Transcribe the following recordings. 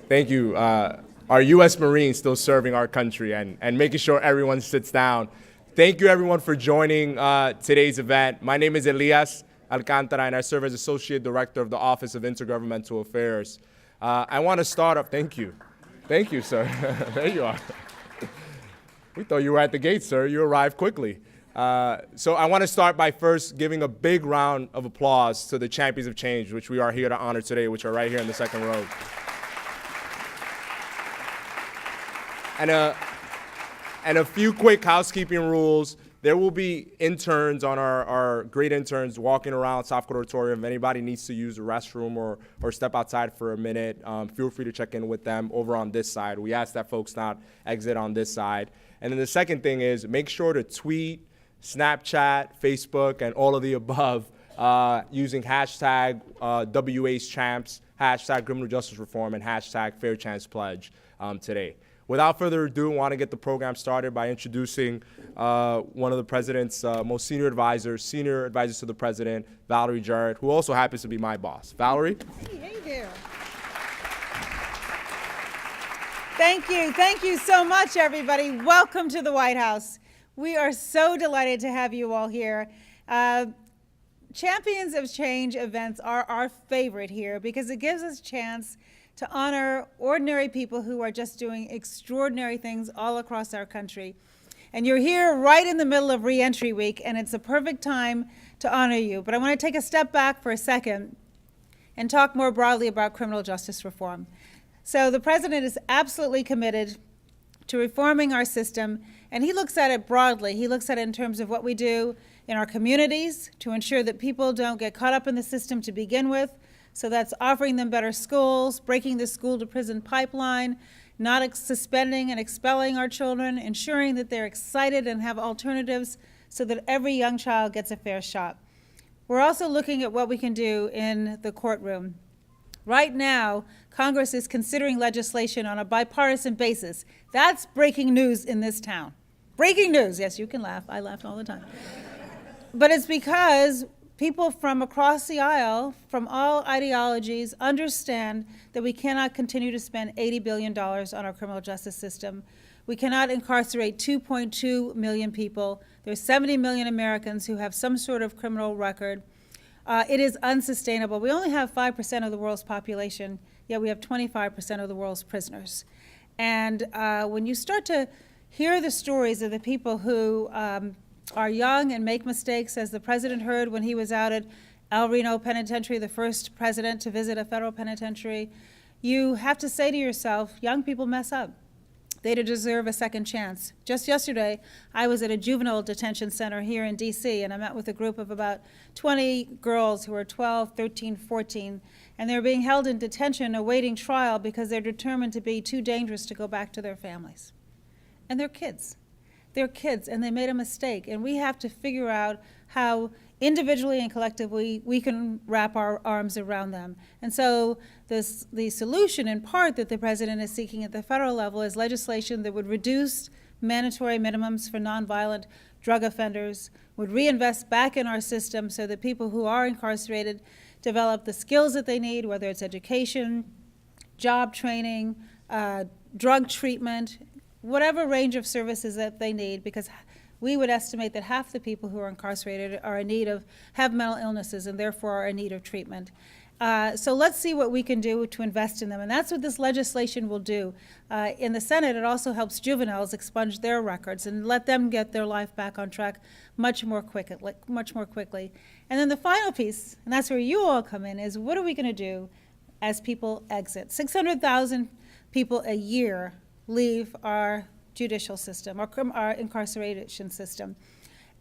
Thank you. Our U.S. Marines still serving our country and making sure everyone sits down. Thank you, everyone, for joining today's event. My name is Elias Alcantara, and I serve as Associate Director of the Office of Intergovernmental Affairs. I want to start up. Thank you. Thank you, sir. There you are. We thought you were at the gate, sir. You arrived quickly. So I want to start by first giving a big round of applause to the champions of change, which we are here to honor today, which are right here in the second row. And a few quick housekeeping rules. There will be interns on our great interns walking around South Court Auditorium. If anybody needs to use the restroom or step outside for a minute, feel free to check in with them over on this side. We ask that folks not exit on this side. And then the second thing is make sure to tweet, Snapchat, Facebook, and all of the above using hashtag WHChamps, hashtag criminal justice reform, and hashtag fair chance pledge today. Without further ado, I want to get the program started by introducing one of the president's most senior advisors to the president, Valerie Jarrett, who also happens to be my boss. Valerie? Hey there. Thank you so much, everybody. Welcome to the White House. We are so delighted to have you all here. Champions of Change events are our favorite here because it gives us a chance to honor ordinary people who are just doing extraordinary things all across our country. And you're here right in the middle of Reentry Week, and it's a perfect time to honor you. But I want to take a step back for a second and talk more broadly about criminal justice reform. So the president is absolutely committed to reforming our system, and he looks at it broadly. He looks at it in terms of what we do in our communities to ensure that people don't get caught up in the system to begin with. So that's offering them better schools, breaking the school-to-prison pipeline, not suspending and expelling our children, ensuring that they're excited and have alternatives so that every young child gets a fair shot. We're also looking at what we can do in the courtroom. Right now, Congress is considering legislation on a bipartisan basis. That's breaking news in this town. Breaking news. Yes, you can laugh. I laugh all the time. But it's because people from across the aisle, from all ideologies, understand that we cannot continue to spend $80 billion on our criminal justice system. We cannot incarcerate 2.2 million people. There's 70 million Americans who have some sort of criminal record. It is unsustainable. We only have 5% of the world's population, yet we have 25% of the world's prisoners. And when you start to hear the stories of the people who are young and make mistakes, as the president heard when he was out at El Reno Penitentiary, the first president to visit a federal penitentiary, you have to say to yourself, young people mess up. They deserve a second chance. Just yesterday, I was at a juvenile detention center here in DC, and I met with a group of about 20 girls who are 12, 13, 14, and they're being held in detention awaiting trial because they're determined to be too dangerous to go back to their families. And they're kids. They're kids, and they made a mistake, and we have to figure out how individually and collectively we can wrap our arms around them. And so the solution in part that the president is seeking at the federal level is legislation that would reduce mandatory minimums for nonviolent drug offenders, would reinvest back in our system so that people who are incarcerated develop the skills that they need, whether it's education, job training, drug treatment, whatever range of services that they need, because we would estimate that half the people who are incarcerated are in need of, have mental illnesses and therefore are in need of treatment. So let's see what we can do to invest in them, and that's what this legislation will do. In the Senate, it also helps juveniles expunge their records and let them get their life back on track much more quickly. And then the final piece, and that's where you all come in, is what are we going to do as people exit? 600,000 people a year leave our judicial system, our incarceration system.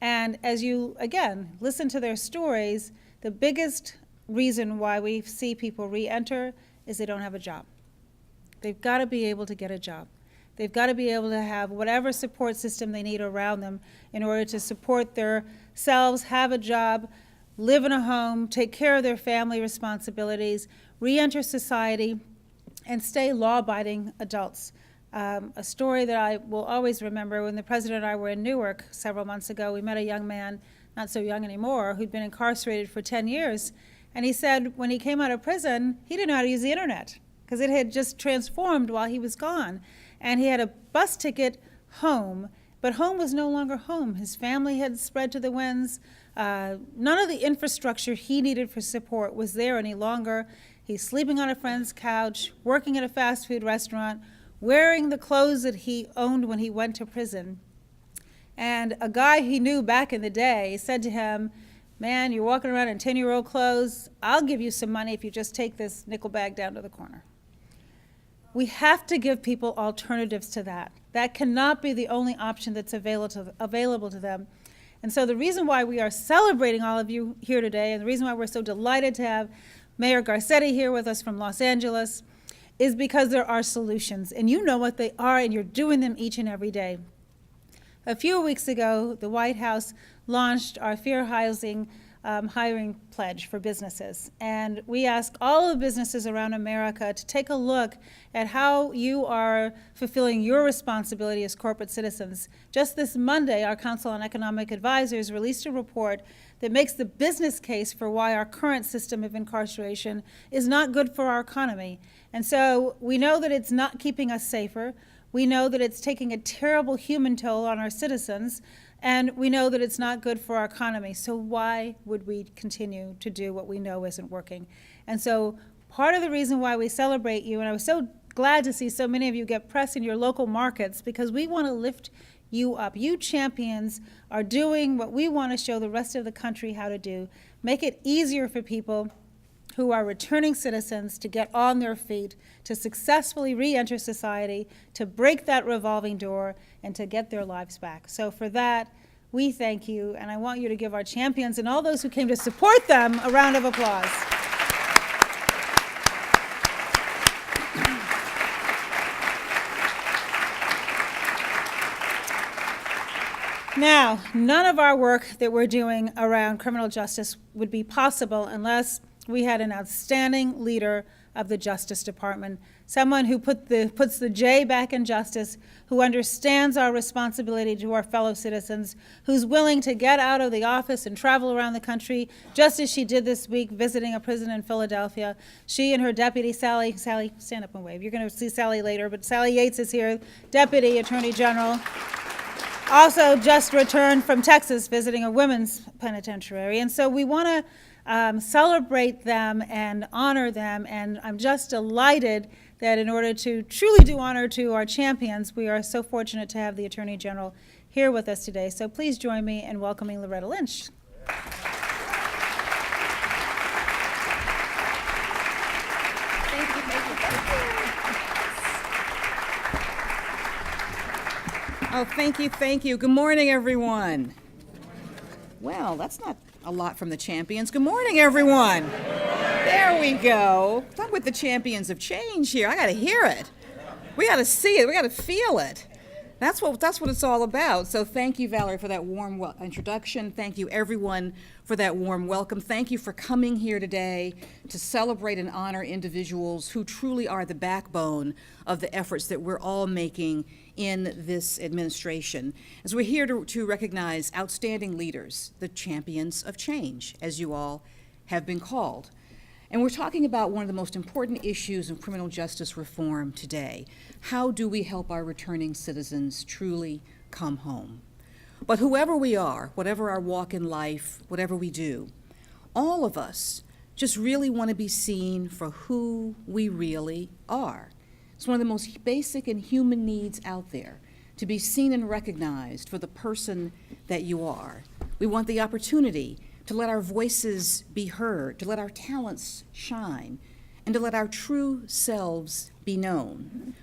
And as you, again, listen to their stories, the biggest reason why we see people re-enter is they don't have a job. They've got to be able to get a job. They've got to be able to have whatever support system they need around them in order to support themselves, have a job, live in a home, take care of their family responsibilities, re-enter society, and stay law-abiding adults. A story that I will always remember, when the president and I were in Newark several months ago, we met a young man, not so young anymore, who'd been incarcerated for 10 years. And he said when he came out of prison, he didn't know how to use the internet because it had just transformed while he was gone. And he had a bus ticket home, but home was no longer home. His family had spread to the winds. None of the infrastructure he needed for support was there any longer. He's sleeping on a friend's couch, working at a fast food restaurant, wearing the clothes that he owned when he went to prison. And a guy he knew back in the day said to him, "Man, you're walking around in 10-year-old clothes. I'll give you some money if you just take this nickel bag down to the corner." We have to give people alternatives to that. That cannot be the only option that's available to them. And so the reason why we are celebrating all of you here today, and the reason why we're so delighted to have Mayor Garcetti here with us from Los Angeles, is because there are solutions. And you know what they are, and you're doing them each and every day. A few weeks ago, the White House launched our Fair Housing hiring pledge for businesses. And we ask all of the businesses around America to take a look at how you are fulfilling your responsibility as corporate citizens. Just this Monday, our Council on Economic Advisors released a report that makes the business case for why our current system of incarceration is not good for our economy. And so we know that it's not keeping us safer. We know that it's taking a terrible human toll on our citizens. And we know that it's not good for our economy. So why would we continue to do what we know isn't working? And so part of the reason why we celebrate you, and I was so glad to see so many of you get press in your local markets, because we want to lift you up. You champions are doing what we want to show the rest of the country how to do. Make it easier for people who are returning citizens to get on their feet, to successfully re-enter society, to break that revolving door, and to get their lives back. So for that, we thank you, and I want you to give our champions and all those who came to support them a round of applause. Now, none of our work that we're doing around criminal justice would be possible unless we had an outstanding leader of the Justice Department, someone who puts the J back in justice, who understands our responsibility to our fellow citizens, who's willing to get out of the office and travel around the country, just as she did this week visiting a prison in Philadelphia. She and her deputy, Sally, stand up and wave. You're going to see Sally later, but Sally Yates is here, Deputy Attorney General. Also just returned from Texas visiting a women's penitentiary. And so we want to celebrate them and honor them, and I'm just delighted that in order to truly do honor to our champions, we are so fortunate to have the Attorney General here with us today. So please join me in welcoming Loretta Lynch. Oh, thank you. Good morning, everyone. Well, that's not a lot from the champions. Good morning, everyone. There we go. I'm with the champions of change here. I got to hear it. We got to see it. We got to feel it. That's what it's all about. So thank you, Valerie, for that warm introduction. Thank you, everyone, for that warm welcome. Thank you for coming here today to celebrate and honor individuals who truly are the backbone of the efforts that we're all making in this administration. As we're here to recognize outstanding leaders, the champions of change, as you all have been called. And we're talking about one of the most important issues in criminal justice reform today. How do we help our returning citizens truly come home? But whoever we are, whatever our walk in life, whatever we do, all of us just really want to be seen for who we really are. It's one of the most basic and human needs out there, to be seen and recognized for the person that you are. We want the opportunity to let our voices be heard, to let our talents shine, and to let our true selves be known.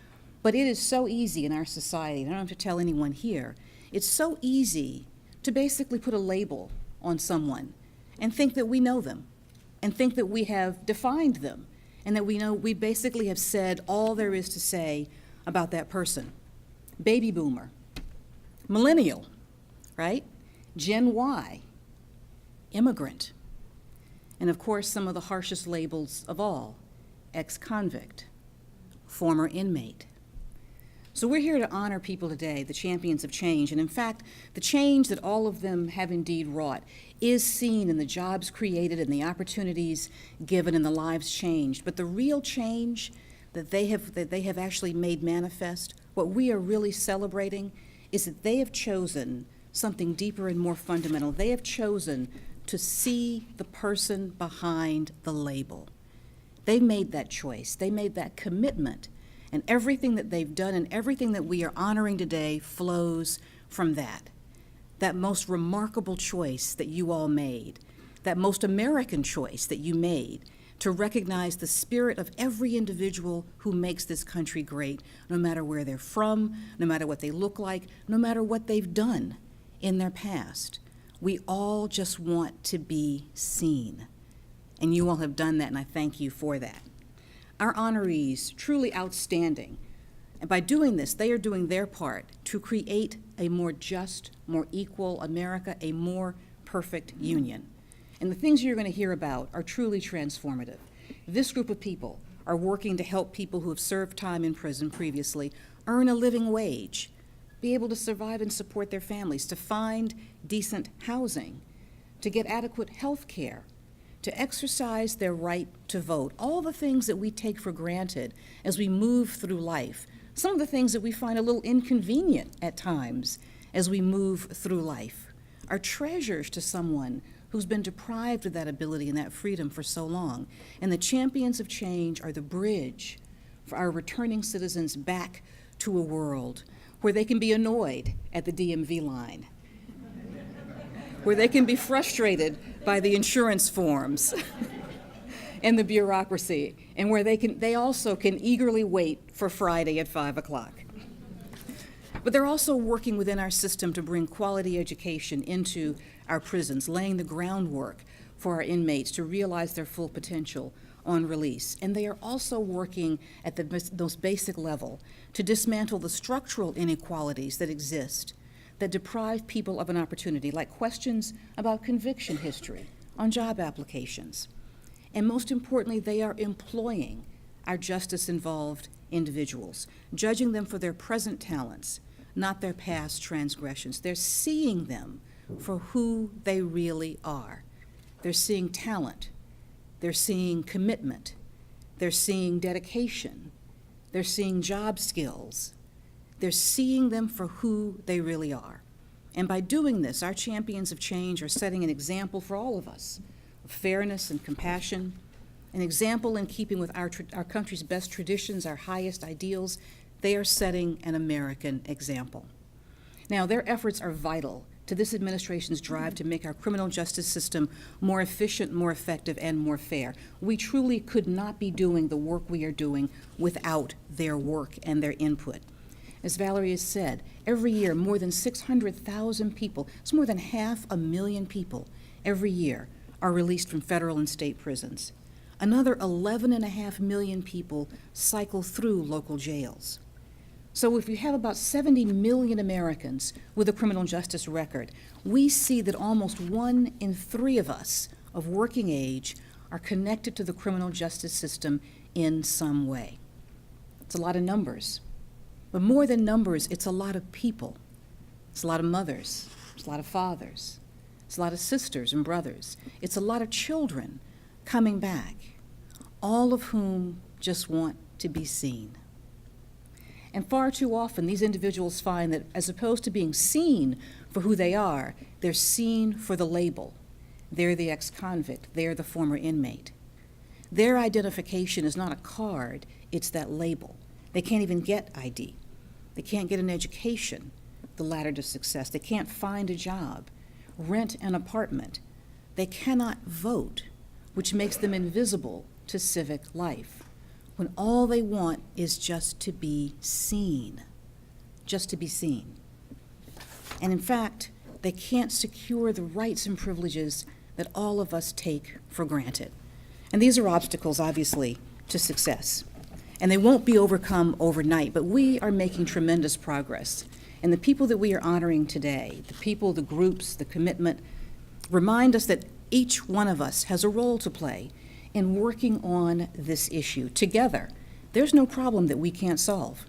But it is so easy in our society, and I don't have to tell anyone here, it's so easy to basically put a label on someone and think that we know them, and think that we have defined them, and that we basically have said all there is to say about that person. Baby boomer, millennial, right? Gen Y, immigrant, and of course some of the harshest labels of all, ex-convict, former inmate. So we're here to honor people today, the champions of change, and in fact, the change that all of them have indeed wrought is seen in the jobs created and the opportunities given and the lives changed. But the real change that they have actually made manifest, what we are really celebrating is that they have chosen something deeper and more fundamental. They have chosen to see the person behind the label. They made that choice. They made that commitment. And everything that they've done and everything that we are honoring today flows from that. That most remarkable choice that you all made, that most American choice that you made, to recognize the spirit of every individual who makes this country great, no matter where they're from, no matter what they look like, no matter what they've done in their past. We all just want to be seen. And you all have done that, and I thank you for that. Our honorees, truly outstanding. And by doing this, they are doing their part to create a more just, more equal America, a more perfect union. And the things you're going to hear about are truly transformative. This group of people are working to help people who have served time in prison previously earn a living wage, be able to survive and support their families, to find decent housing, to get adequate health care, to exercise their right to vote, all the things that we take for granted as we move through life, some of the things that we find a little inconvenient at times as we move through life, are treasures to someone who's been deprived of that ability and that freedom for so long. And the champions of change are the bridge for our returning citizens back to a world where they can be annoyed at the DMV line, where they can be frustrated by the insurance forms and the bureaucracy, and where they also can eagerly wait for Friday at 5 o'clock. But they're also working within our system to bring quality education into our prisons, laying the groundwork for our inmates to realize their full potential on release. And they are also working at the most basic level to dismantle the structural inequalities that exist, that deprive people of an opportunity, like questions about conviction history on job applications. And most importantly, they are employing our justice-involved individuals, judging them for their present talents, not their past transgressions. They're seeing them for who they really are. They're seeing talent. They're seeing commitment. They're seeing dedication. They're seeing job skills. They're seeing them for who they really are. And by doing this, our champions of change are setting an example for all of us of fairness and compassion, an example in keeping with our country's best traditions, our highest ideals. They are setting an American example. Now, their efforts are vital to this administration's drive to make our criminal justice system more efficient, more effective, and more fair. We truly could not be doing the work we are doing without their work and their input. As Valerie has said, every year more than 600,000 people, it's more than 500,000 people every year, are released from federal and state prisons. Another 11.5 million people cycle through local jails. So if you have about 70 million Americans with a criminal justice record, we see that almost 1 in 3 of us of working age are connected to the criminal justice system in some way. It's a lot of numbers. But more than numbers, it's a lot of people. It's a lot of mothers. It's a lot of fathers. It's a lot of sisters and brothers. It's a lot of children coming back, all of whom just want to be seen. And far too often, these individuals find that as opposed to being seen for who they are, they're seen for the label. They're the ex-convict. They're the former inmate. Their identification is not a card, it's that label. They can't even get ID. They can't get an education, the ladder to success. They can't find a job, rent an apartment. They cannot vote, which makes them invisible to civic life, when all they want is just to be seen, just to be seen. And in fact, they can't secure the rights and privileges that all of us take for granted. And these are obstacles, obviously, to success. And they won't be overcome overnight, but we are making tremendous progress. And the people that we are honoring today, the people, the groups, the commitment, remind us that each one of us has a role to play in working on this issue. Together, there's no problem that we can't solve.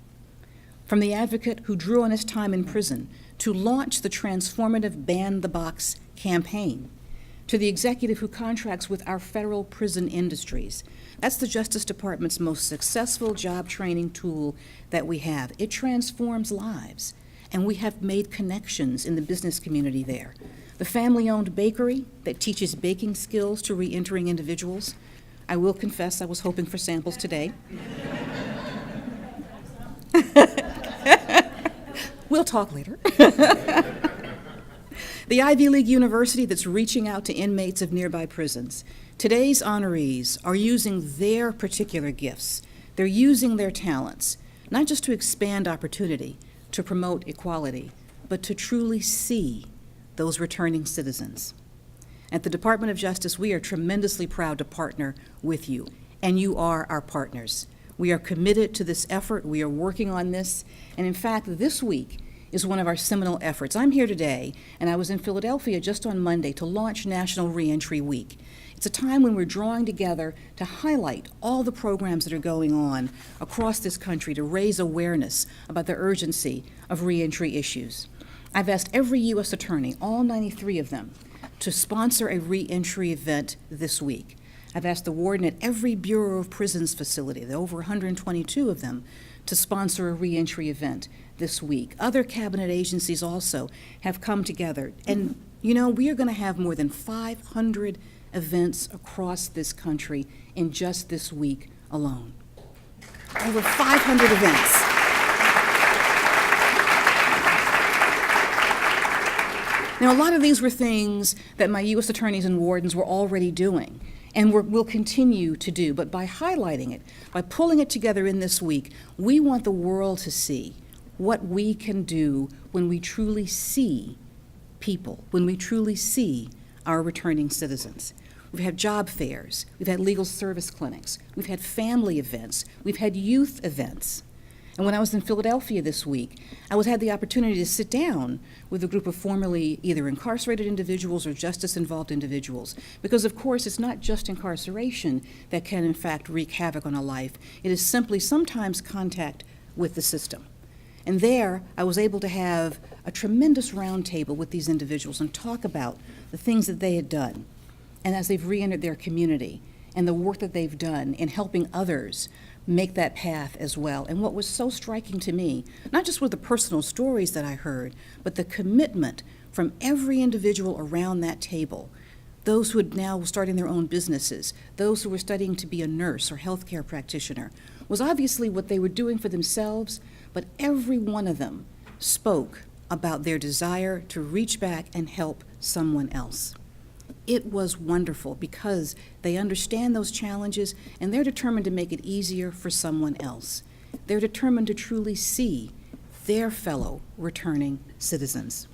From the advocate who drew on his time in prison to launch the transformative Ban the Box campaign, to the executive who contracts with our federal prison industries. That's the Justice Department's most successful job training tool that we have. It transforms lives, and we have made connections in the business community there. The family-owned bakery that teaches baking skills to re-entering individuals. I will confess I was hoping for samples today. We'll talk later. The Ivy League University that's reaching out to inmates of nearby prisons. Today's honorees are using their particular gifts. They're using their talents, not just to expand opportunity, to promote equality, but to truly see those returning citizens. At the Department of Justice, we are tremendously proud to partner with you, and you are our partners. We are committed to this effort. We are working on this, and in fact, this week is one of our seminal efforts. I'm here today, and I was in Philadelphia just on Monday to launch National Reentry Week. It's a time when we're drawing together to highlight all the programs that are going on across this country to raise awareness about the urgency of reentry issues. I've asked every U.S. attorney, all 93 of them, to sponsor a reentry event this week. I've asked the warden at every Bureau of Prisons facility, there are over 122 of them, to sponsor a reentry event this week. Other cabinet agencies also have come together. And, you know, we are going to have more than 500 events across this country in just this week alone. Over 500 events. Now, a lot of these were things that my U.S. attorneys and wardens were already doing and will continue to do. But by highlighting it, by pulling it together in this week, we want the world to see what we can do when we truly see people, when we truly see our returning citizens. We've had job fairs, we've had legal service clinics, we've had family events, we've had youth events. And when I was in Philadelphia this week, I had the opportunity to sit down with a group of formerly either incarcerated individuals or justice-involved individuals. Because, of course, it's not just incarceration that can, in fact, wreak havoc on a life. It is simply sometimes contact with the system. And there, I was able to have a tremendous roundtable with these individuals and talk about the things that they had done, and as they've re-entered their community, and the work that they've done in helping others make that path as well. And what was so striking to me, not just were the personal stories that I heard, but the commitment from every individual around that table, those who had now starting their own businesses, those who were studying to be a nurse or healthcare practitioner, was obviously what they were doing for themselves, but every one of them spoke about their desire to reach back and help someone else. It was wonderful because they understand those challenges and they're determined to make it easier for someone else. They're determined to truly see their fellow returning citizens.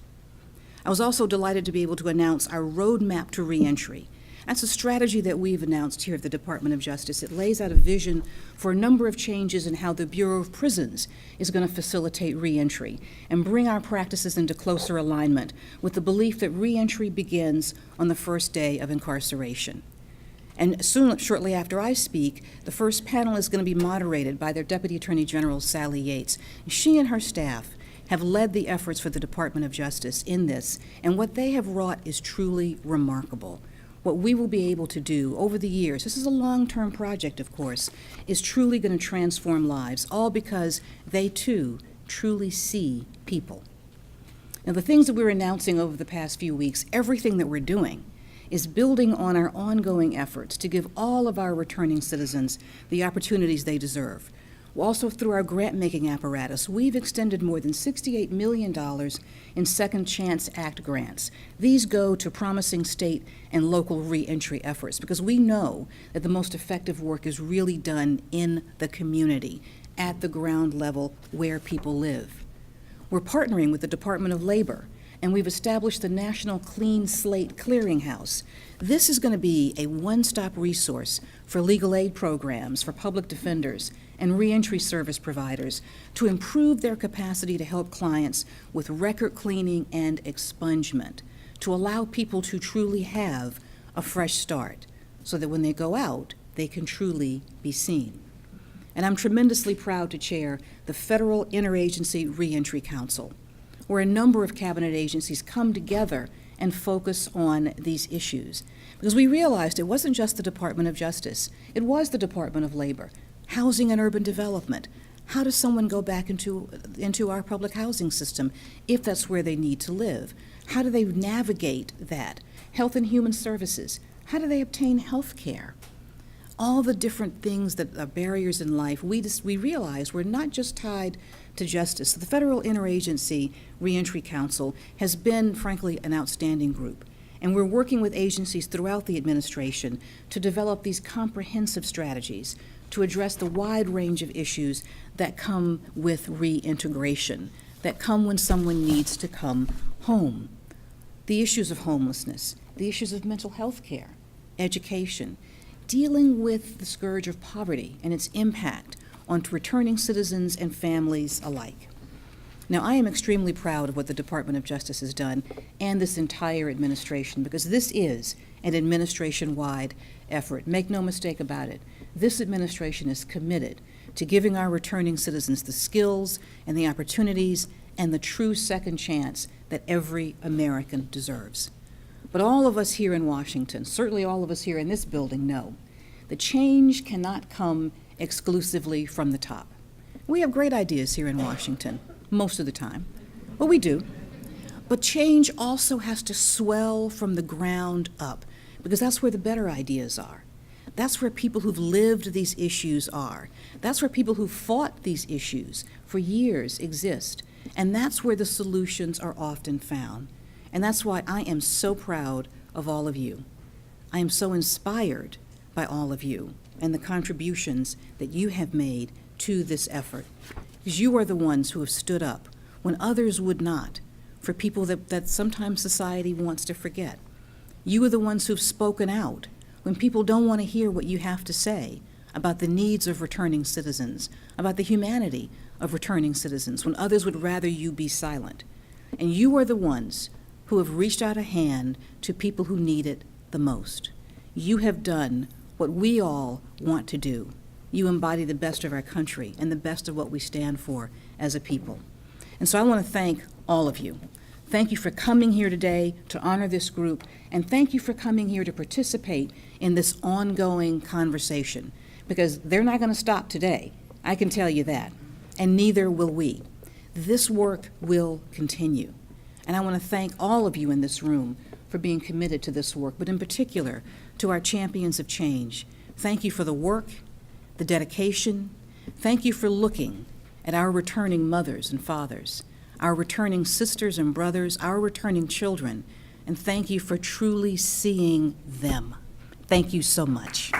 I was also delighted to be able to announce our roadmap to reentry. That's a strategy that we've announced here at the Department of Justice. It lays out a vision for a number of changes in how the Bureau of Prisons is going to facilitate reentry and bring our practices into closer alignment with the belief that reentry begins on the first day of incarceration. And shortly after I speak, the first panel is going to be moderated by their Deputy Attorney General, Sally Yates. She and her staff have led the efforts for the Department of Justice in this, and what they have wrought is truly remarkable. What we will be able to do over the years, this is a long-term project, of course, is truly going to transform lives, all because they, too, truly see people. Now, the things that we're announcing over the past few weeks, everything that we're doing, is building on our ongoing efforts to give all of our returning citizens the opportunities they deserve. Also, through our grant-making apparatus, we've extended more than $68 million in Second Chance Act grants. These go to promising state and local reentry efforts because we know that the most effective work is really done in the community, at the ground level where people live. We're partnering with the Department of Labor, and we've established the National Clean Slate Clearinghouse. This is going to be a one-stop resource for legal aid programs, for public defenders, and reentry service providers to improve their capacity to help clients with record cleaning and expungement, to allow people to truly have a fresh start so that when they go out, they can truly be seen. And I'm tremendously proud to chair the Federal Interagency Reentry Council, where a number of cabinet agencies come together and focus on these issues. Because we realized it wasn't just the Department of Justice, it was the Department of Labor, Housing and Urban Development. How does someone go back into our public housing system if that's where they need to live? How do they navigate that? Health and Human Services, how do they obtain health care? All the different things that are barriers in life, we realize we're not just tied to justice. The Federal Interagency Reentry Council has been, frankly, an outstanding group. And we're working with agencies throughout the administration to develop these comprehensive strategies to address the wide range of issues that come with reintegration, that come when someone needs to come home. The issues of homelessness, the issues of mental health care, education, dealing with the scourge of poverty and its impact on returning citizens and families alike. Now, I am extremely proud of what the Department of Justice has done and this entire administration, because this is an administration-wide effort. Make no mistake about it. This administration is committed to giving our returning citizens the skills and the opportunities and the true second chance that every American deserves. But all of us here in Washington, certainly all of us here in this building, know that change cannot come exclusively from the top. We have great ideas here in Washington, most of the time. Well, we do. But change also has to swell from the ground up, because that's where the better ideas are. That's where people who've lived these issues are. That's where people who've fought these issues for years exist. And that's where the solutions are often found. And that's why I am so proud of all of you. I am so inspired by all of you and the contributions that you have made to this effort. Because you are the ones who have stood up when others would not, for people that sometimes society wants to forget. You are the ones who've spoken out when people don't want to hear what you have to say about the needs of returning citizens, about the humanity of returning citizens, when others would rather you be silent. And you are the ones who have reached out a hand to people who need it the most. You have done what we all want to do. You embody the best of our country and the best of what we stand for as a people. And so I want to thank all of you. Thank you for coming here today to honor this group, and thank you for coming here to participate in this ongoing conversation, because they're not going to stop today. I can tell you that, and neither will we. This work will continue. And I want to thank all of you in this room for being committed to this work, but in particular to our champions of change. Thank you for the work, the dedication. Thank you for looking at our returning mothers and fathers, our returning sisters and brothers, our returning children, and thank you for truly seeing them. Thank you so much.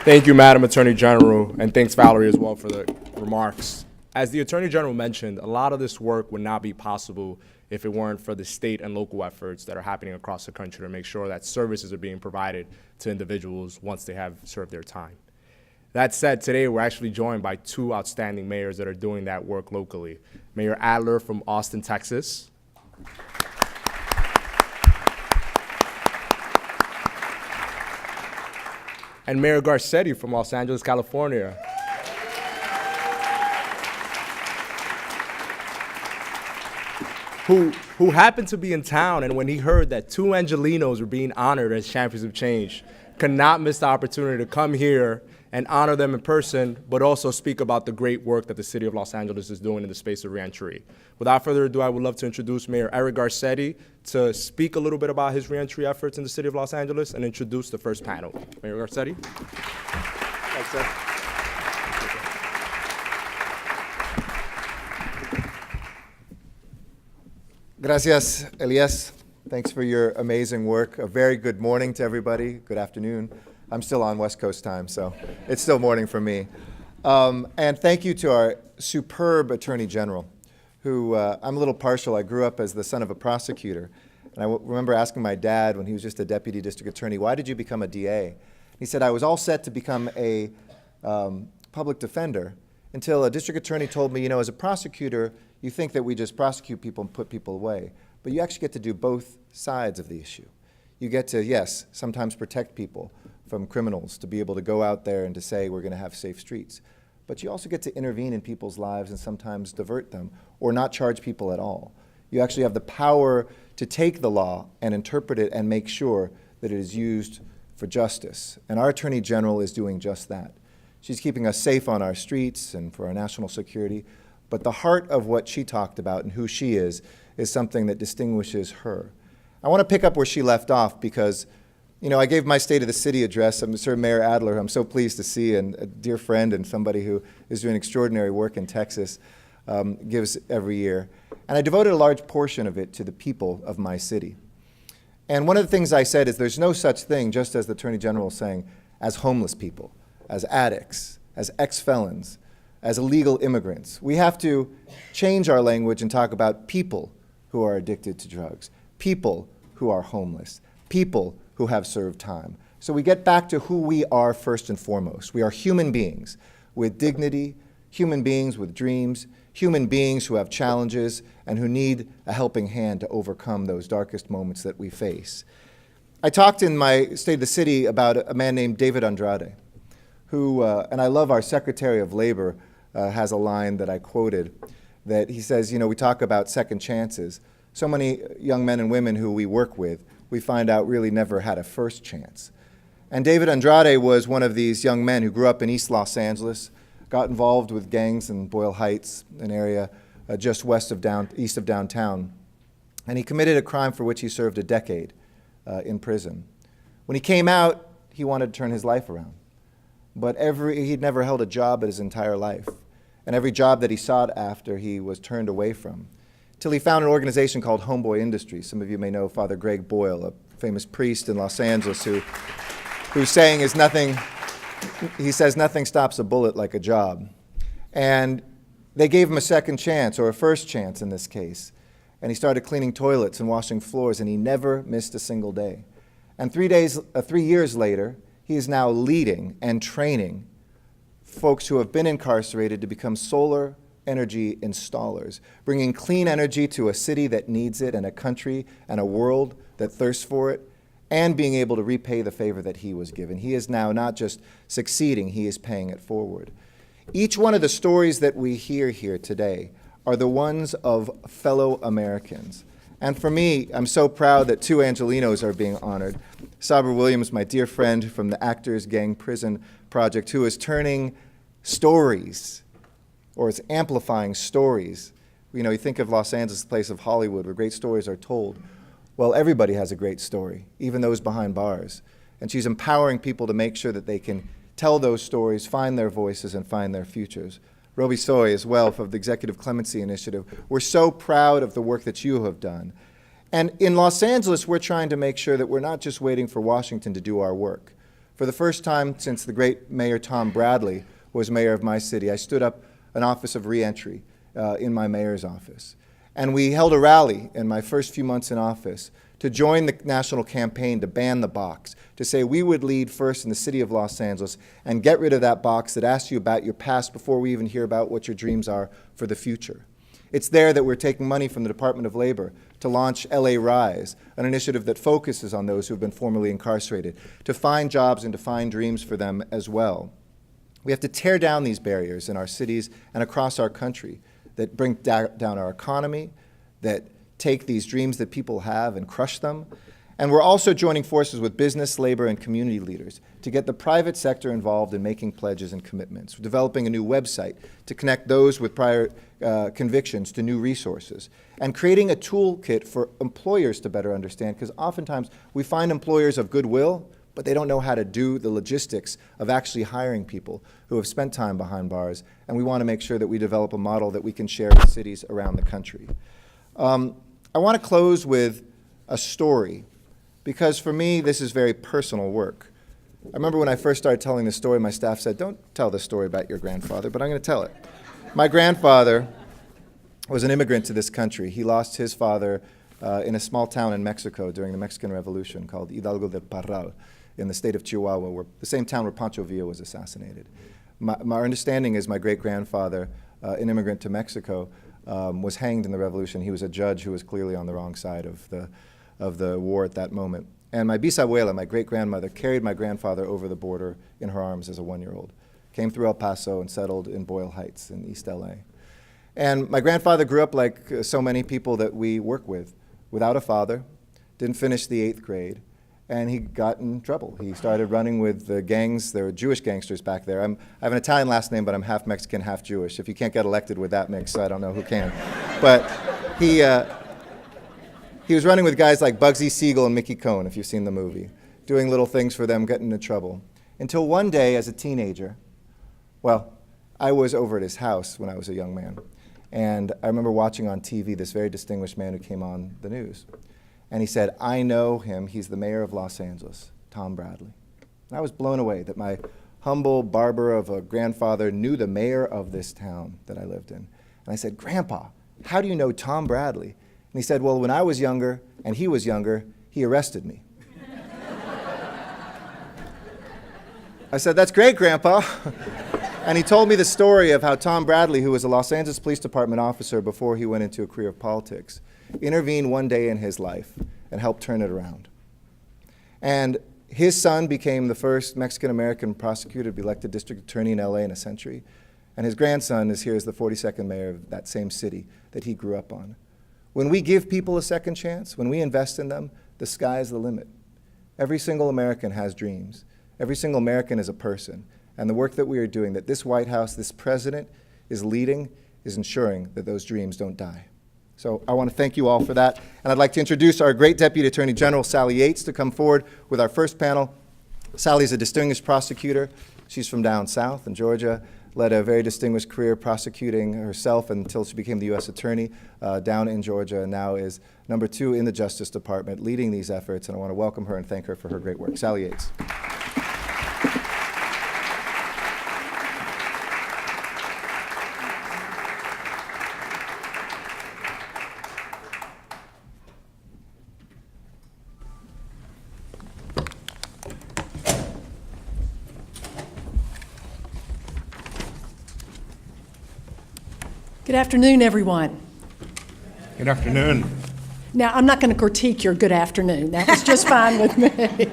Thank you, Madam Attorney General, and thanks, Valerie, as well, for the remarks. As the Attorney General mentioned, a lot of this work would not be possible if it weren't for the state and local efforts that are happening across the country to make sure that services are being provided to individuals once they have served their time. That said, today we're actually joined by two outstanding mayors that are doing that work locally. Mayor Adler from Austin, Texas. And Mayor Garcetti from Los Angeles, California. Who happened to be in town, and when he heard that two Angelinos were being honored as champions of change, could not miss the opportunity to come here and honor them in person, but also speak about the great work that the city of Los Angeles is doing in the space of reentry. Without further ado, I would love to introduce Mayor Eric Garcetti to speak a little bit about his reentry efforts in the city of Los Angeles and introduce the first panel. Mayor Garcetti. Thanks, sir. Gracias, Elias. Thanks for your amazing work. A very good morning to everybody. Good afternoon. I'm still on West Coast time, so it's still morning for me. And thank you to our superb Attorney General, who I'm a little partial. I grew up as the son of a prosecutor. And I remember asking my dad when he was just a deputy district attorney, why did you become a DA? He said, I was all set to become a public defender until a district attorney told me, you know, as a prosecutor, you think that we just prosecute people and put people away. But you actually get to do both sides of the issue. You get to, yes, sometimes protect people from criminals, to be able to go out there and to say we're going to have safe streets. But you also get to intervene in people's lives and sometimes divert them or not charge people at all. You actually have the power to take the law and interpret it and make sure that it is used for justice. And our Attorney General is doing just that. She's keeping us safe on our streets and for our national security. But the heart of what she talked about and who she is something that distinguishes her. I want to pick up where she left off because, you know, I gave my State of the City address. I'm Sir Mayor Adler, who I'm so pleased to see, and a dear friend and somebody who is doing extraordinary work in Texas, gives every year. And I devoted a large portion of it to the people of my city. And one of the things I said is there's no such thing, just as the Attorney General is saying, as homeless people, as addicts, as ex-felons, as illegal immigrants. We have to change our language and talk about people who are addicted to drugs, people who are homeless, people who have served time. So we get back to who we are first and foremost. We are human beings with dignity, human beings with dreams, human beings who have challenges and who need a helping hand to overcome those darkest moments that we face. I talked in my State of the City about a man named David Andrade, who, and I love our Secretary of Labor has a line that I quoted, that he says, you know, we talk about second chances. So many young men and women who we work with, we find out really never had a first chance. And David Andrade was one of these young men who grew up in East Los Angeles, got involved with gangs in Boyle Heights, an area just east of downtown. And he committed a crime for which he served a decade in prison. When he came out, he wanted to turn his life around. But he'd never held a job in his entire life. And every job that he sought after, he was turned away from. Till he found an organization called Homeboy Industries. Some of you may know Father Greg Boyle, a famous priest in Los Angeles whose saying is nothing, he says nothing stops a bullet like a job. And they gave him a second chance, or a first chance in this case. And he started cleaning toilets and washing floors, and he never missed a single day. And 3 years later, he is now leading and training folks who have been incarcerated to become solar energy installers, bringing clean energy to a city that needs it and a country and a world that thirsts for it, and being able to repay the favor that he was given. He is now not just succeeding, he is paying it forward. Each one of the stories that we hear here today are the ones of fellow Americans. And for me, I'm so proud that two Angelinos are being honored. Sabra Williams, my dear friend from the Actors Gang Prison Project, who is turning stories, or is amplifying stories. You know, you think of Los Angeles, the place of Hollywood, where great stories are told. Well, everybody has a great story, even those behind bars. And she's empowering people to make sure that they can tell those stories, find their voices, and find their futures. Roby Soy as well, from the Executive Clemency Initiative. We're so proud of the work that you have done. And in Los Angeles, we're trying to make sure that we're not just waiting for Washington to do our work. For the first time since the great Mayor Tom Bradley was mayor of my city, I stood up an office of reentry in my mayor's office. And we held a rally in my first few months in office to join the national campaign to ban the box, to say we would lead first in the city of Los Angeles and get rid of that box that asks you about your past before we even hear about what your dreams are for the future. It's there that we're taking money from the Department of Labor to launch LA Rise, an initiative that focuses on those who've been formerly incarcerated, to find jobs and to find dreams for them as well. We have to tear down these barriers in our cities and across our country that bring down our economy, that take these dreams that people have and crush them. And we're also joining forces with business, labor, and community leaders to get the private sector involved in making pledges and commitments. We're developing a new website to connect those with prior convictions to new resources, and creating a toolkit for employers to better understand, because oftentimes we find employers of goodwill, but they don't know how to do the logistics of actually hiring people who have spent time behind bars, and we want to make sure that we develop a model that we can share with cities around the country. I want to close with a story, because for me, this is very personal work. I remember when I first started telling this story, my staff said, "Don't tell this story about your grandfather," but I'm going to tell it. My grandfather was an immigrant to this country. He lost his father in a small town in Mexico during the Mexican Revolution called Hidalgo del Parral in the state of Chihuahua, where the same town where Pancho Villa was assassinated. My understanding is my great-grandfather, an immigrant to Mexico, was hanged in the revolution. He was a judge who was clearly on the wrong side of the war at that moment. And my bisabuela, my great-grandmother, carried my grandfather over the border in her arms as a 1-year-old, came through El Paso and settled in Boyle Heights in East LA. And my grandfather grew up like so many people that we work with, without a father, didn't finish the 8th grade, and he got in trouble. He started running with the gangs. There were Jewish gangsters back there. I have an Italian last name, but I'm half Mexican, half Jewish. If you can't get elected with that mix, I don't know who can. But he was running with guys like Bugsy Siegel and Mickey Cohen, if you've seen the movie, doing little things for them, getting into trouble. Until one day, as a teenager, well, I was over at his house when I was a young man. And I remember watching on TV this very distinguished man who came on the news. And he said, "I know him, he's the mayor of Los Angeles, Tom Bradley." And I was blown away that my humble barber of a grandfather knew the mayor of this town that I lived in. And I said, "Grandpa, how do you know Tom Bradley?" And he said, "Well, when I was younger and he was younger, he arrested me." I said, "That's great, Grandpa." And he told me the story of how Tom Bradley, who was a Los Angeles Police Department officer before he went into a career of politics, intervened one day in his life and helped turn it around. And his son became the first Mexican-American prosecutor to be elected district attorney in LA in a century. And his grandson is here as the 42nd mayor of that same city that he grew up on. When we give people a second chance, when we invest in them, the sky is the limit. Every single American has dreams. Every single American is a person. And the work that we are doing, that this White House, this president is leading, is ensuring that those dreams don't die. So I want to thank you all for that. And I'd like to introduce our great Deputy Attorney General, Sally Yates, to come forward with our first panel. Sally is a distinguished prosecutor. She's from down south in Georgia, led a very distinguished career prosecuting herself until she became the U.S. Attorney down in Georgia, and now is number 2 in the Justice Department leading these efforts. And I want to welcome her and thank her for her great work. Sally Yates. Good afternoon, everyone. Good afternoon. Now, I'm not going to critique your good afternoon. That was just fine with me.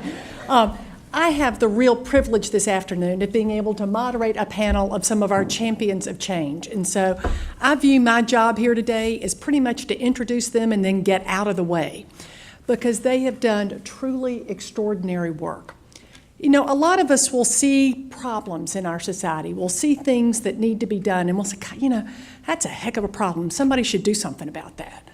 I have the real privilege this afternoon of being able to moderate a panel of some of our champions of change. And so I view my job here today as pretty much to introduce them and then get out of the way, because they have done truly extraordinary work. You know, a lot of us will see problems in our society. We'll see things that need to be done, and we'll say, "God, you know, that's a heck of a problem. Somebody should do something about that."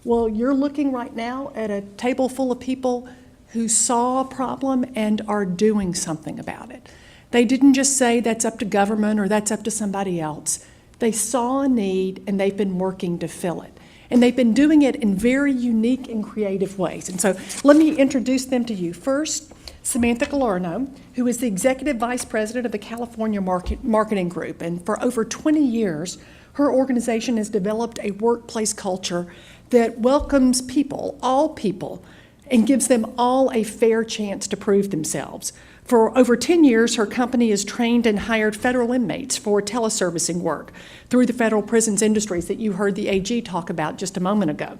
Well, you're looking right now at a table full of people who saw a problem and are doing something about it. They didn't just say that's up to government or that's up to somebody else. They saw a need and they've been working to fill it. And they've been doing it in very unique and creative ways. And so let me introduce them to you. First, Samantha Gallardo, who is the Executive Vice President of the California Marketing Group. And for over 20 years, her organization has developed a workplace culture that welcomes people, all people, and gives them all a fair chance to prove themselves. For over 10 years, her company has trained and hired federal inmates for teleservicing work through the federal prisons industries that you heard the AG talk about just a moment ago.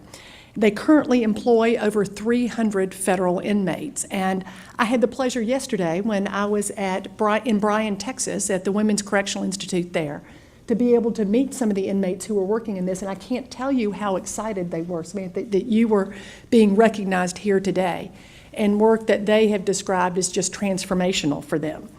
They currently employ over 300 federal inmates. And I had the pleasure yesterday when I was in Bryan, Texas, at the Women's Correctional Institute there, to be able to meet some of the inmates who were working in this. And I can't tell you how excited they were, Samantha, that you were being recognized here today, and work that they have described as just transformational for them.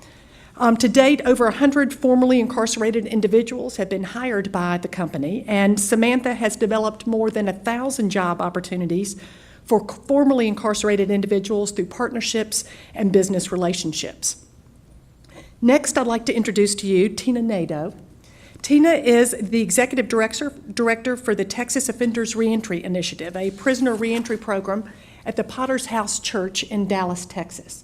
To date, over 100 formerly incarcerated individuals have been hired by the company, and Samantha has developed more than 1,000 job opportunities for formerly incarcerated individuals through partnerships and business relationships. Next, I'd like to introduce to you Tina Nadeau. Tina is the Executive Director for the Texas Offenders Reentry Initiative, a prisoner reentry program at the Potter's House Church in Dallas, Texas.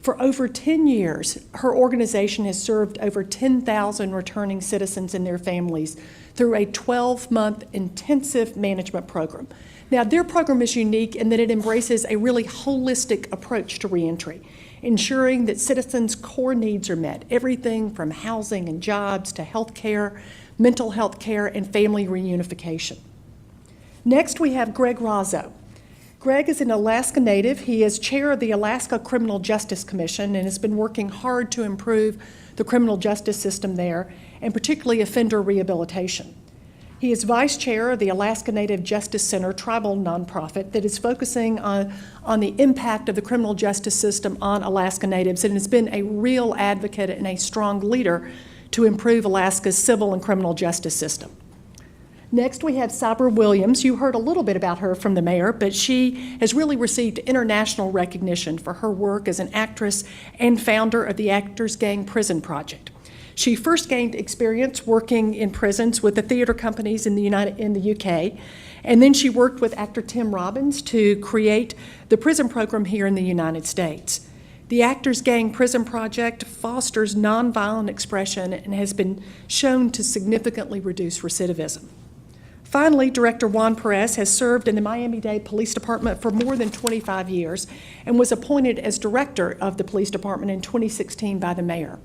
For over 10 years, her organization has served over 10,000 returning citizens and their families through a 12-month intensive management program. Now, their program is unique in that it embraces a really holistic approach to reentry, ensuring that citizens' core needs are met, everything from housing and jobs to health care, mental health care, and family reunification. Next, we have Greg Razzo. Greg is an Alaska native. He is chair of the Alaska Criminal Justice Commission and has been working hard to improve the criminal justice system there, and particularly offender rehabilitation. He is vice chair of the Alaska Native Justice Center tribal nonprofit that is focusing on the impact of the criminal justice system on Alaska Natives, and has been a real advocate and a strong leader to improve Alaska's civil and criminal justice system. Next, we have Sabra Williams. You heard a little bit about her from the mayor, but she has really received international recognition for her work as an actress and founder of the Actors Gang Prison Project. She first gained experience working in prisons with the theater companies in the UK, and then she worked with actor Tim Robbins to create the prison program here in the United States. The Actors Gang Prison Project fosters nonviolent expression and has been shown to significantly reduce recidivism. Finally, Director Juan Perez has served in the Miami-Dade Police Department for more than 25 years and was appointed as director of the police department in 2016 by the mayor.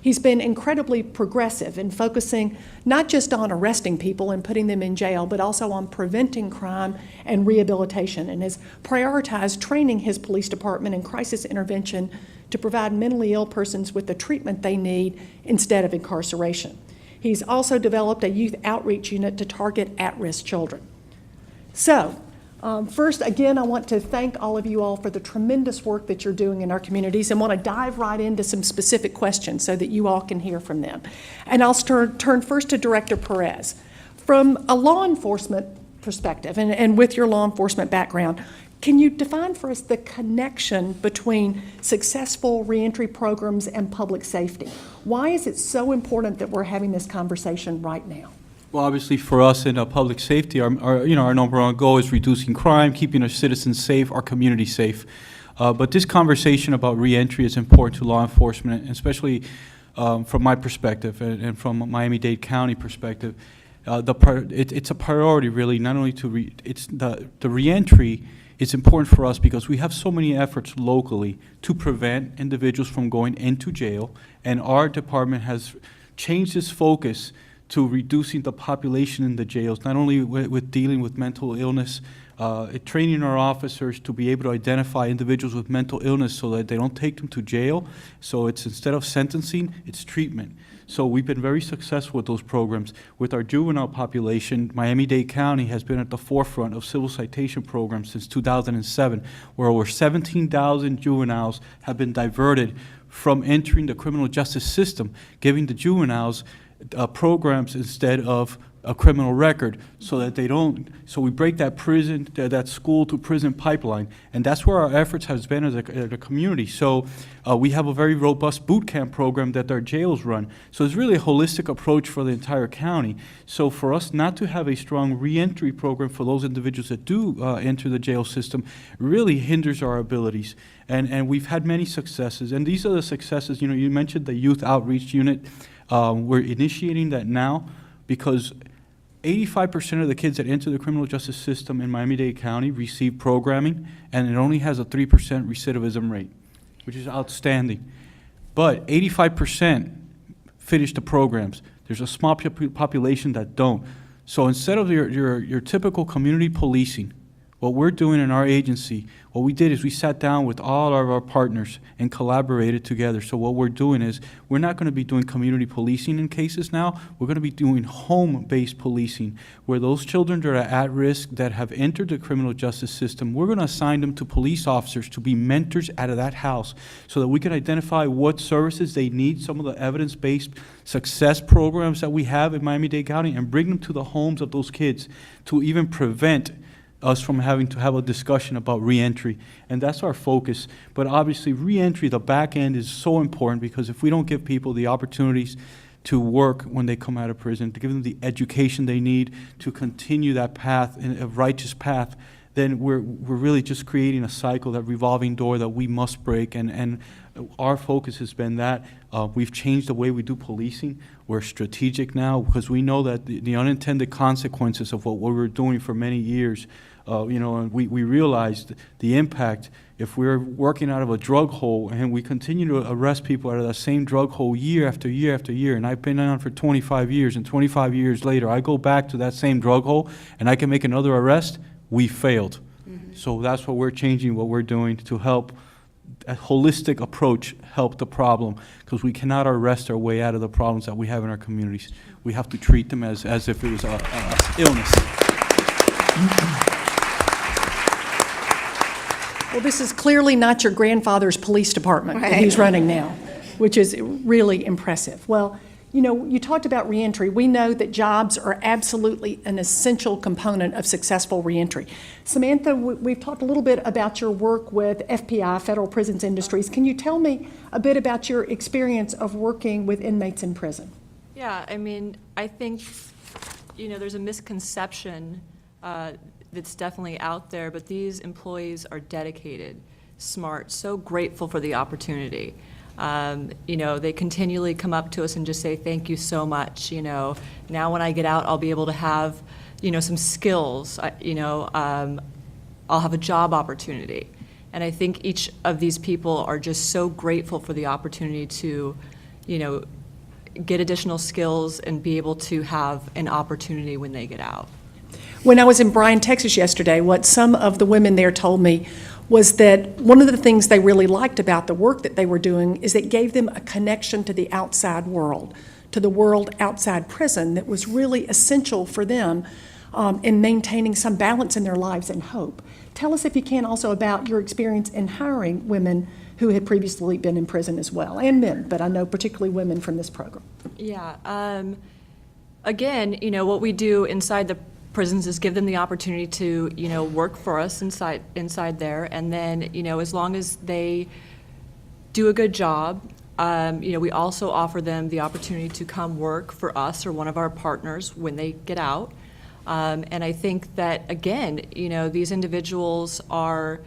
He's been incredibly progressive in focusing not just on arresting people and putting them in jail, but also on preventing crime and rehabilitation, and has prioritized training his police department in crisis intervention to provide mentally ill persons with the treatment they need instead of incarceration. He's also developed a youth outreach unit to target at-risk children. So, first, again, I want to thank all of you all for the tremendous work that you're doing in our communities, and want to dive right into some specific questions so that you all can hear from them. And I'll turn first to Director Perez. From a law enforcement perspective, and with your law enforcement background, can you define for us the connection between successful reentry programs and public safety? Why is it so important that we're having this conversation right now? Well, obviously, for us in public safety, our number one goal is reducing crime, keeping our citizens safe, our community safe. But this conversation about reentry is important to law enforcement, and especially from my perspective and from Miami-Dade County perspective. It's a priority, really, not only to the reentry. It's important for us because we have so many efforts locally to prevent individuals from going into jail, and our department has changed its focus to reducing the population in the jails, not only with dealing with mental illness, training our officers to be able to identify individuals with mental illness so that they don't take them to jail. So it's, instead of sentencing, it's treatment. So we've been very successful with those programs. With our juvenile population, Miami-Dade County has been at the forefront of civil citation programs since 2007, where over 17,000 juveniles have been diverted from entering the criminal justice system, giving the juveniles programs instead of a criminal record, so that they don't, so we break that that school to prison pipeline, and that's where our efforts has been as a community. So we have a very robust boot camp program that our jails run. So it's really a holistic approach for the entire county. So for us not to have a strong reentry program for those individuals that do enter the jail system really hinders our abilities. And we've had many successes, and these are the successes. You mentioned the youth outreach unit. We're initiating that now because 85% of the kids that enter the criminal justice system in Miami-Dade County receive programming, and it only has a 3% recidivism rate, which is outstanding. But 85% finish the programs. There's a small population that don't. So instead of your typical community policing, what we're doing in our agency, what we did is we sat down with all of our partners and collaborated together. So what we're doing is we're not going to be doing community policing in cases now. We're going to be doing home-based policing, where those children that are at risk that have entered the criminal justice system, we're going to assign them to police officers to be mentors out of that house so that we can identify what services they need, some of the evidence-based success programs that we have in Miami-Dade County, and bring them to the homes of those kids to even prevent us from having to have a discussion about reentry. And that's our focus. But obviously reentry, the back end, is so important, because if we don't give people the opportunities to work when they come out of prison, to give them the education they need to continue that path, a righteous path, then we're really just creating a cycle, that revolving door that we must break. And our focus has been that. We've changed the way we do policing. We're strategic now, because we know that the unintended consequences of what we were doing for many years, and we realized the impact if we're working out of a drug hole and we continue to arrest people out of that same drug hole year after year after year. And I've been on for 25 years, and 25 years later, I go back to that same drug hole and I can make another arrest. We failed. So that's what we're changing, what we're doing to help a holistic approach help the problem, because we cannot arrest our way out of the problems that we have in our communities. We have to treat them as if it was a illness. Well, this is clearly not your grandfather's police department that he's running now, which is really impressive. Well, you know, you talked about reentry. We know that jobs are absolutely an essential component of successful reentry. Samantha, we've talked a little bit about your work with FPI, Federal Prisons Industries. Can you tell me a bit about your experience of working with inmates in prison? Yeah, I mean, I think, you know, there's a misconception that's definitely out there, but these employees are dedicated, smart, so grateful for the opportunity. You know, they continually come up to us and just say, thank you so much. You know, now when I get out, I'll be able to have, you know, some skills, you know, I'll have a job opportunity. And I think each of these people are just so grateful for the opportunity to, you know, get additional skills and be able to have an opportunity when they get out. When I was in Bryan, Texas yesterday, what some of the women there told me was that one of the things they really liked about the work that they were doing is it gave them a connection to the outside world, to the world outside prison that was really essential for them in maintaining some balance in their lives and hope. Tell us, if you can, also about your experience in hiring women who had previously been in prison as well, and men, but I know particularly women from this program. Yeah. Again, you know, what we do inside the prisons is give them the opportunity to, you know, work for us inside there, and then, you know, as long as they do a good job, you know, we also offer them the opportunity to come work for us or one of our partners when they get out. And I think that, again, you know, these individuals are,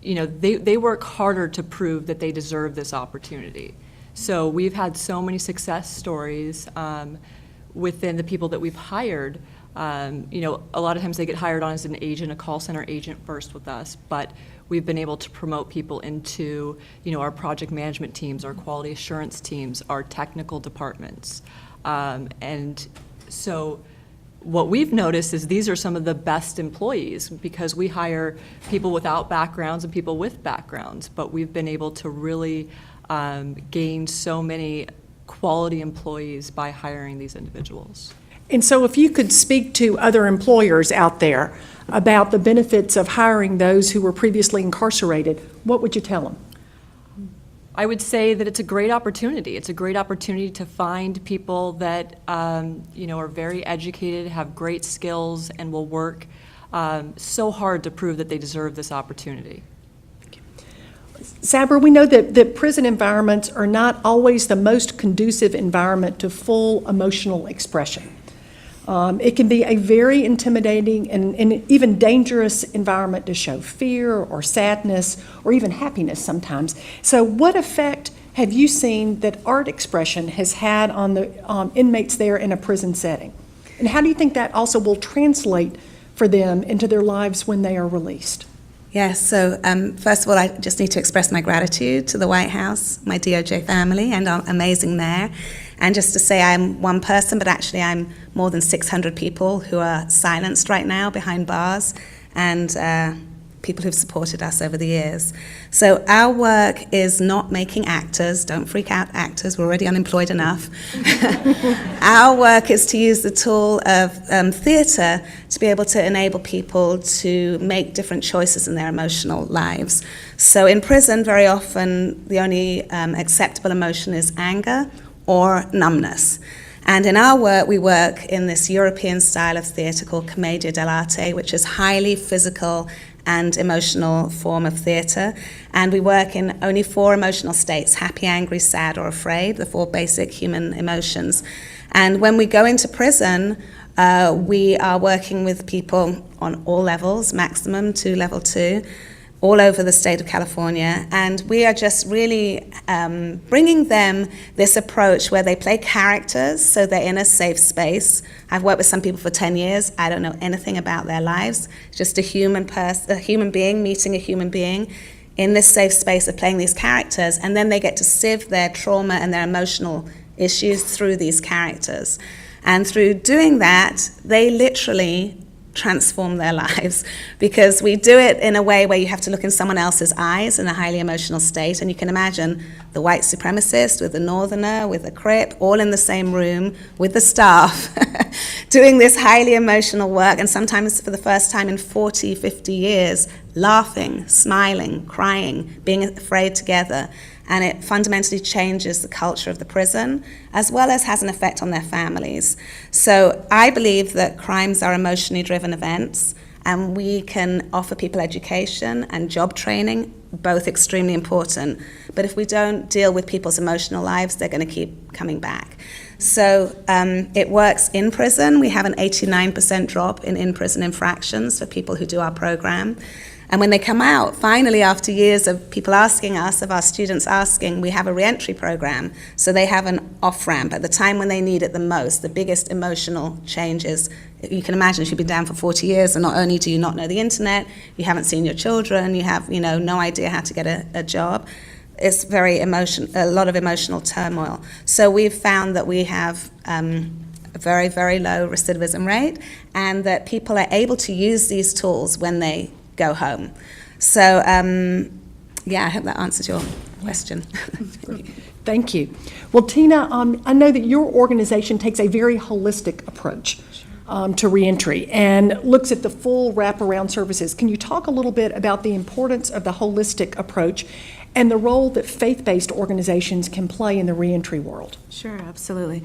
you know, they work harder to prove that they deserve this opportunity. So we've had so many success stories within the people that we've hired. You know, a lot of times they get hired on as an agent, a call center agent first with us, but we've been able to promote people into, you know, our project management teams, our quality assurance teams, our technical departments. And so what we've noticed is these are some of the best employees, because we hire people without backgrounds and people with backgrounds, but we've been able to really gain so many quality employees by hiring these individuals. And so if you could speak to other employers out there about the benefits of hiring those who were previously incarcerated, what would you tell them? I would say that it's a great opportunity. It's a great opportunity to find people that, you know, are very educated, have great skills, and will work so hard to prove that they deserve this opportunity. Sabra, we know that prison environments are not always the most conducive environment to full emotional expression. It can be a very intimidating and even dangerous environment to show fear or sadness or even happiness sometimes. So what effect have you seen that art expression has had on the inmates there in a prison setting? And how do you think that also will translate for them into their lives when they are released? Yes, so first of all, I just need to express my gratitude to the White House, my DOJ family, and our amazing mayor. And just to say I'm one person, but actually I'm more than 600 people who are silenced right now behind bars, and people who've supported us over the years. So our work is not making actors. Don't freak out, actors. We're already unemployed enough. Our work is to use the tool of theatre to be able to enable people to make different choices in their emotional lives. So in prison, very often, the only acceptable emotion is anger or numbness. And in our work, we work in this European style of theatre called Commedia dell'arte, which is highly physical and emotional form of theatre. And we work in only 4 emotional states: happy, angry, sad, or afraid, the 4 basic human emotions. And when we go into prison, we are working with people on all levels, maximum to level 2, all over the state of California, and we are just really bringing them this approach where they play characters, so they're in a safe space. I've worked with some people for 10 years. I don't know anything about their lives. Just a human being meeting a human being in this safe space of playing these characters, and then they get to sieve their trauma and their emotional issues through these characters. And through doing that, they literally transform their lives, because we do it in a way where you have to look in someone else's eyes in a highly emotional state, and you can imagine the white supremacist with the northerner, with the Crip, all in the same room with the staff, doing this highly emotional work, and sometimes for the first time in 40, 50 years, laughing, smiling, crying, being afraid together. And it fundamentally changes the culture of the prison, as well as has an effect on their families. So I believe that crimes are emotionally driven events, and we can offer people education and job training, both extremely important. But if we don't deal with people's emotional lives, they're going to keep coming back. So it works in prison. We have an 89% drop in in-prison infractions for people who do our program. And when they come out, finally, after years of people asking us, of our students asking, we have a reentry program. So they have an off-ramp at the time when they need it the most, the biggest emotional changes. You can imagine if you've been down for 40 years, and not only do you not know the internet, you haven't seen your children, you have no idea how to get a job. It's a lot of emotional turmoil. So we've found that we have a very, very low recidivism rate, and that people are able to use these tools when they go home. So, I hope that answers your question. Thank you. Well, Tina, I know that your organization takes a very holistic approach to reentry and looks at the full wraparound services. Can you talk a little bit about the importance of the holistic approach and the role that faith-based organizations can play in the reentry world? Sure, absolutely.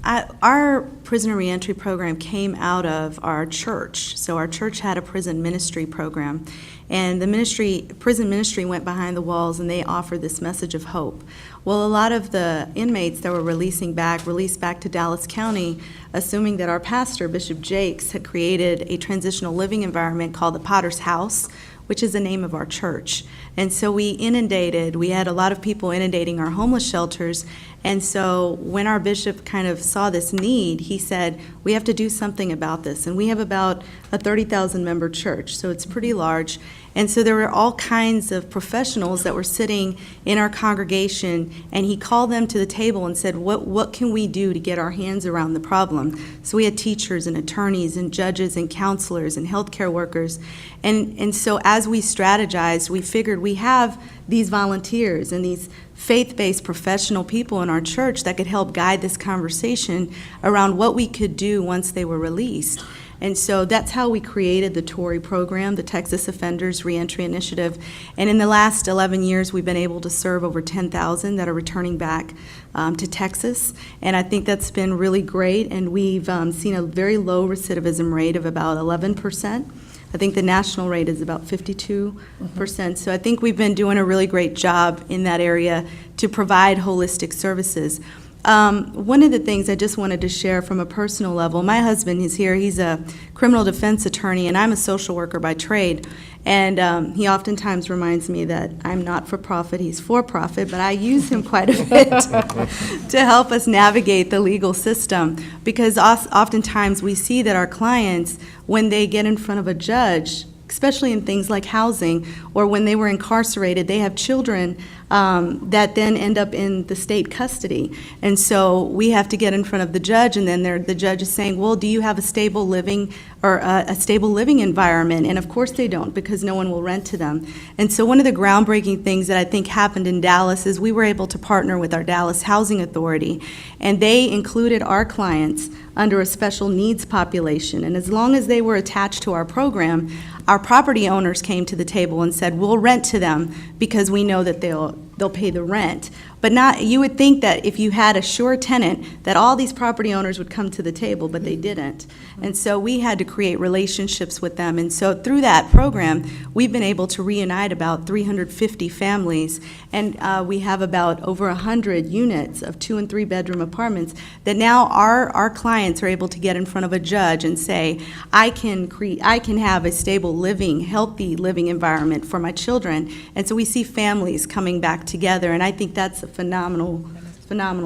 Our prisoner reentry program came out of our church. So our church had a prison ministry program, and the prison ministry went behind the walls, and they offered this message of hope. Well, a lot of the inmates that were released back to Dallas County, assuming that our pastor, Bishop Jakes, had created a transitional living environment called the Potter's House, which is the name of our church. And so we had a lot of people inundating our homeless shelters. And so when our bishop kind of saw this need, he said, we have to do something about this. And we have about a 30,000 member church, so it's pretty large. And so there were all kinds of professionals that were sitting in our congregation, and he called them to the table and said, what can we do to get our hands around the problem? So we had teachers and attorneys and judges and counselors and healthcare workers. And so as we strategized, we figured we have these volunteers and these faith-based professional people in our church that could help guide this conversation around what we could do once they were released. And so that's how we created the TORI program, the Texas Offenders Reentry Initiative. And in the last 11 years, we've been able to serve over 10,000 that are returning back to Texas. And I think that's been really great. And we've seen a very low recidivism rate of about 11%. I think the national rate is about 52%. So I think we've been doing a really great job in that area to provide holistic services. One of the things I just wanted to share from a personal level, my husband is here, he's a criminal defense attorney, and I'm a social worker by trade. And he oftentimes reminds me that I'm not for profit, he's for profit, but I use him quite a bit to help us navigate the legal system. Because oftentimes we see that our clients, when they get in front of a judge, especially in things like housing, or when they were incarcerated, they have children that then end up in the state custody. And so we have to get in front of the judge, and then the judge is saying, well, do you have a stable living or a stable living environment? And of course they don't, because no one will rent to them. And so one of the groundbreaking things that I think happened in Dallas is we were able to partner with our Dallas Housing Authority, and they included our clients under a special needs population. And as long as they were attached to our program, our property owners came to the table and said, we'll rent to them because we know that they'll pay the rent. But not, you would think that if you had a sure tenant, that all these property owners would come to the table, but they didn't. And so we had to create relationships with them. And so through that program, we've been able to reunite about 350 families. And we have about over 100 units of 2- and 3-bedroom apartments that now our clients are able to get in front of a judge and say, I can have a stable living, healthy living environment for my children. And so we see families coming back together, and I think that's a phenomenal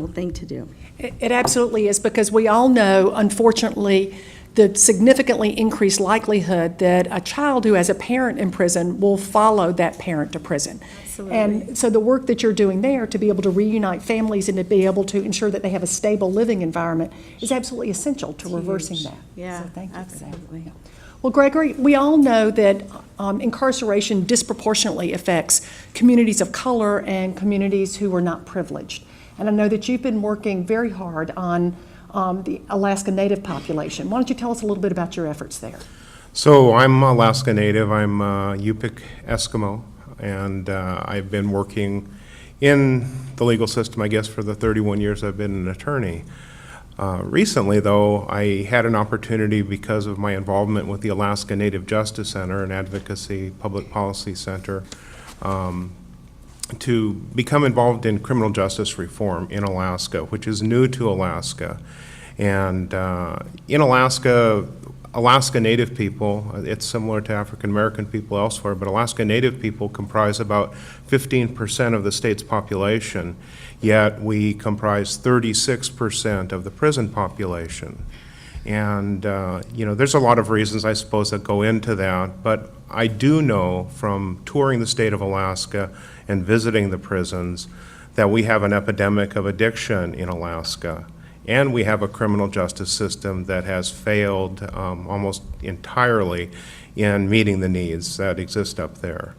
thing to do. It absolutely is, because we all know, unfortunately, the significantly increased likelihood that a child who has a parent in prison will follow that parent to prison. Absolutely. And so the work that you're doing there to be able to reunite families and to be able to ensure that they have a stable living environment is absolutely essential to reversing that. Yeah, So thank you for that. absolutely. Well, Gregory, we all know that incarceration disproportionately affects communities of color and communities who are not privileged. And I know that you've been working very hard on the Alaska Native population. Why don't you tell us a little bit about your efforts there? So I'm Alaska Native. I'm Yupik Eskimo, and I've been working in the legal system, I guess, for the 31 years I've been an attorney. Recently, though, I had an opportunity because of my involvement with the Alaska Native Justice Center, an advocacy public policy center, to become involved in criminal justice reform in Alaska, which is new to Alaska. And in Alaska, Alaska Native people, it's similar to African American people elsewhere, but Alaska Native people comprise about 15% of the state's population, yet we comprise 36% of the prison population. And, you know, there's a lot of reasons, I suppose, that go into that, but I do know from touring the state of Alaska and visiting the prisons that we have an epidemic of addiction in Alaska. And we have a criminal justice system that has failed almost entirely in meeting the needs that exist up there.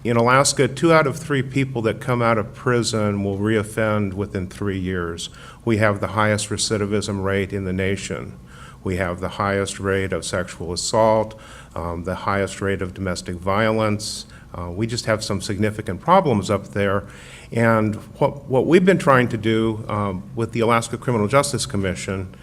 In Alaska, 2 out of 3 people that come out of prison will reoffend within 3 years. We have the highest recidivism rate in the nation. We have the highest rate of sexual assault, the highest rate of domestic violence. We just have some significant problems up there. And what we've been trying to do with the Alaska Criminal Justice Commission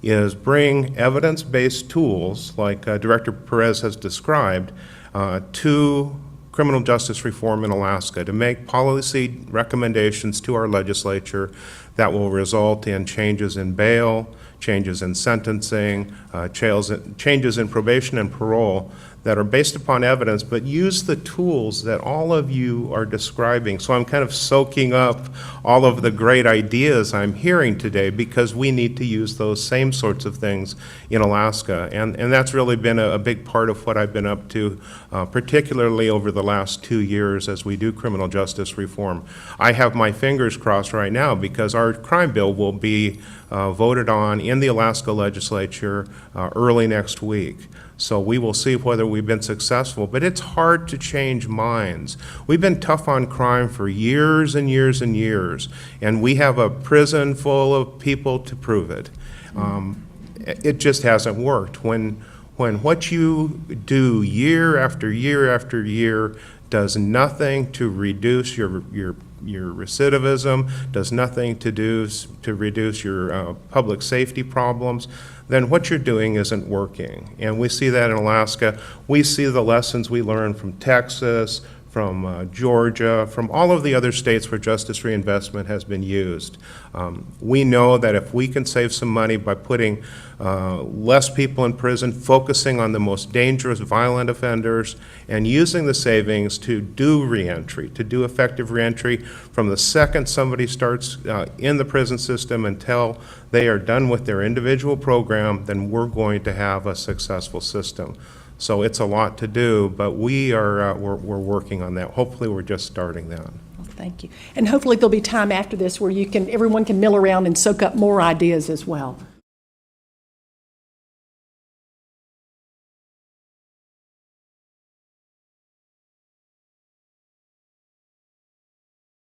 is bring evidence-based tools, like Director Perez has described, to criminal justice reform in Alaska, to make policy recommendations to our legislature that will result in changes in bail, changes in sentencing, changes in probation and parole that are based upon evidence, but use the tools that all of you are describing. So I'm kind of soaking up all of the great ideas I'm hearing today, because we need to use those same sorts of things in Alaska. And that's really been a big part of what I've been up to, particularly over the last 2 years as we do criminal justice reform. I have my fingers crossed right now because our crime bill will be voted on in the Alaska legislature early next week. So we will see whether we've been successful, but it's hard to change minds. We've been tough on crime for years and years and years, and we have a prison full of people to prove it. It just hasn't worked. When what you do year after year after year does nothing to reduce your recidivism, does nothing to reduce your public safety problems, then what you're doing isn't working. And we see that in Alaska. We see the lessons we learned from Texas, from Georgia, from all of the other states where justice reinvestment has been used. We know that if we can save some money by putting less people in prison, focusing on the most dangerous, violent offenders, and using the savings to do reentry, to do effective reentry from the second somebody starts in the prison system until they are done with their individual program, then we're going to have a successful system. So it's a lot to do, but we're working on that. Hopefully, we're just starting that. Well, thank you. And hopefully there'll be time after this where everyone can mill around and soak up more ideas as well.